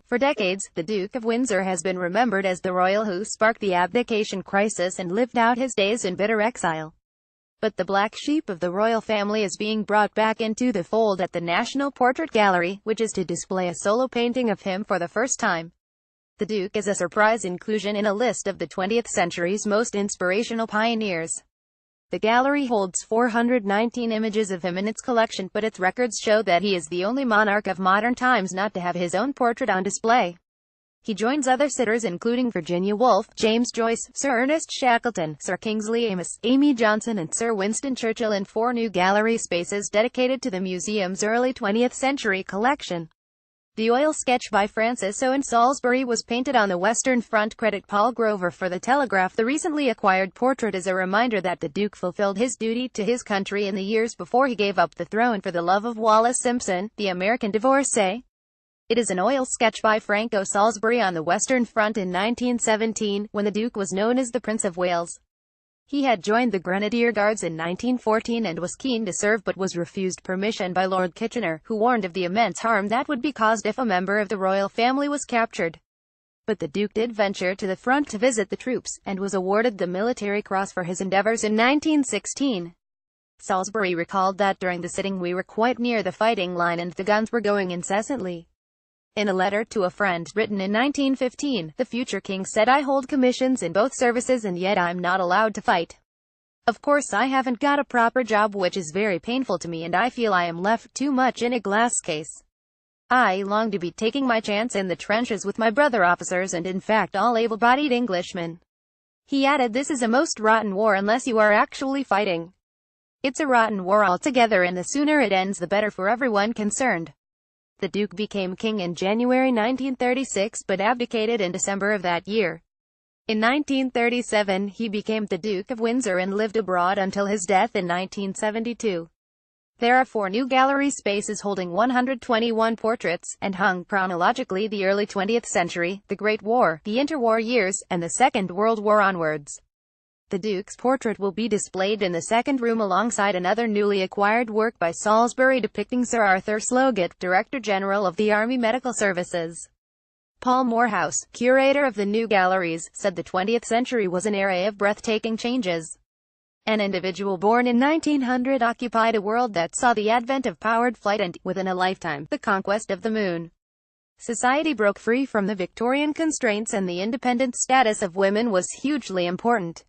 For decades, the Duke of Windsor has been remembered as the royal who sparked the abdication crisis and lived out his days in bitter exile. But the black sheep of the royal family is being brought back into the fold at the National Portrait Gallery, which is to display a solo painting of him for the first time. The Duke is a surprise inclusion in a list of the 20th century's most inspirational pioneers. The gallery holds 419 images of him in its collection, but its records show that he is the only monarch of modern times not to have his own portrait on display. He joins other sitters including Virginia Woolf, James Joyce, Sir Ernest Shackleton, Sir Kingsley Amis, Amy Johnson and Sir Winston Churchill in 4 new gallery spaces dedicated to the museum's early 20th century collection. The oil sketch by Francis Owen Salisbury was painted on the Western Front. Credit Paul Grover for The Telegraph. The recently acquired portrait is a reminder that the Duke fulfilled his duty to his country in the years before he gave up the throne for the love of Wallis Simpson, the American divorcee. It is an oil sketch by Frank O. Salisbury on the Western Front in 1917, when the Duke was known as the Prince of Wales. He had joined the Grenadier Guards in 1914 and was keen to serve but was refused permission by Lord Kitchener, who warned of the immense harm that would be caused if a member of the royal family was captured. But the Duke did venture to the front to visit the troops, and was awarded the Military Cross for his endeavors in 1916. Salisbury recalled that during the sitting we were quite near the fighting line and the guns were going incessantly. In a letter to a friend, written in 1915, the future king said, "I hold commissions in both services and yet I'm not allowed to fight. Of course I haven't got a proper job, which is very painful to me, and I feel I am left too much in a glass case. I long to be taking my chance in the trenches with my brother officers and in fact all able-bodied Englishmen." He added, "This is a most rotten war unless you are actually fighting. It's a rotten war altogether, and the sooner it ends the better for everyone concerned." The Duke became king in January 1936 but abdicated in December of that year. In 1937 he became the Duke of Windsor and lived abroad until his death in 1972. There are 4 new gallery spaces holding 121 portraits, and hung chronologically the early 20th century, the Great War, the interwar years, and the Second World War onwards. The Duke's portrait will be displayed in the second room alongside another newly acquired work by Salisbury depicting Sir Arthur Sloggett, Director General of the Army Medical Services. Paul Morehouse, curator of the new galleries, said the 20th century was an era of breathtaking changes. An individual born in 1900 occupied a world that saw the advent of powered flight and, within a lifetime, the conquest of the moon. Society broke free from the Victorian constraints and the independent status of women was hugely important.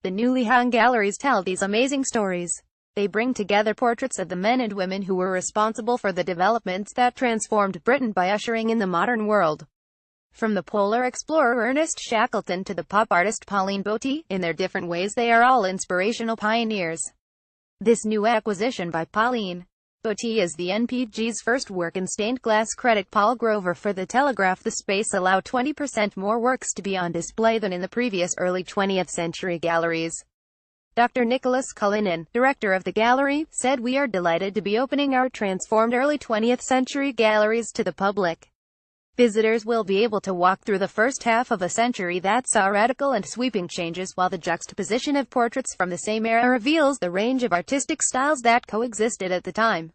The newly hung galleries tell these amazing stories. They bring together portraits of the men and women who were responsible for the developments that transformed Britain by ushering in the modern world. From the polar explorer Ernest Shackleton to the pop artist Pauline Botti, in their different ways they are all inspirational pioneers. This new acquisition by Pauline Botti is the NPG's first work in stained glass. Credit Paul Grover for The Telegraph. The space allowed 20% more works to be on display than in the previous early 20th century galleries. Dr. Nicholas Cullinan, director of the gallery, said, "We are delighted to be opening our transformed early 20th century galleries to the public. Visitors will be able to walk through the first half of a century that saw radical and sweeping changes, while the juxtaposition of portraits from the same era reveals the range of artistic styles that coexisted at the time."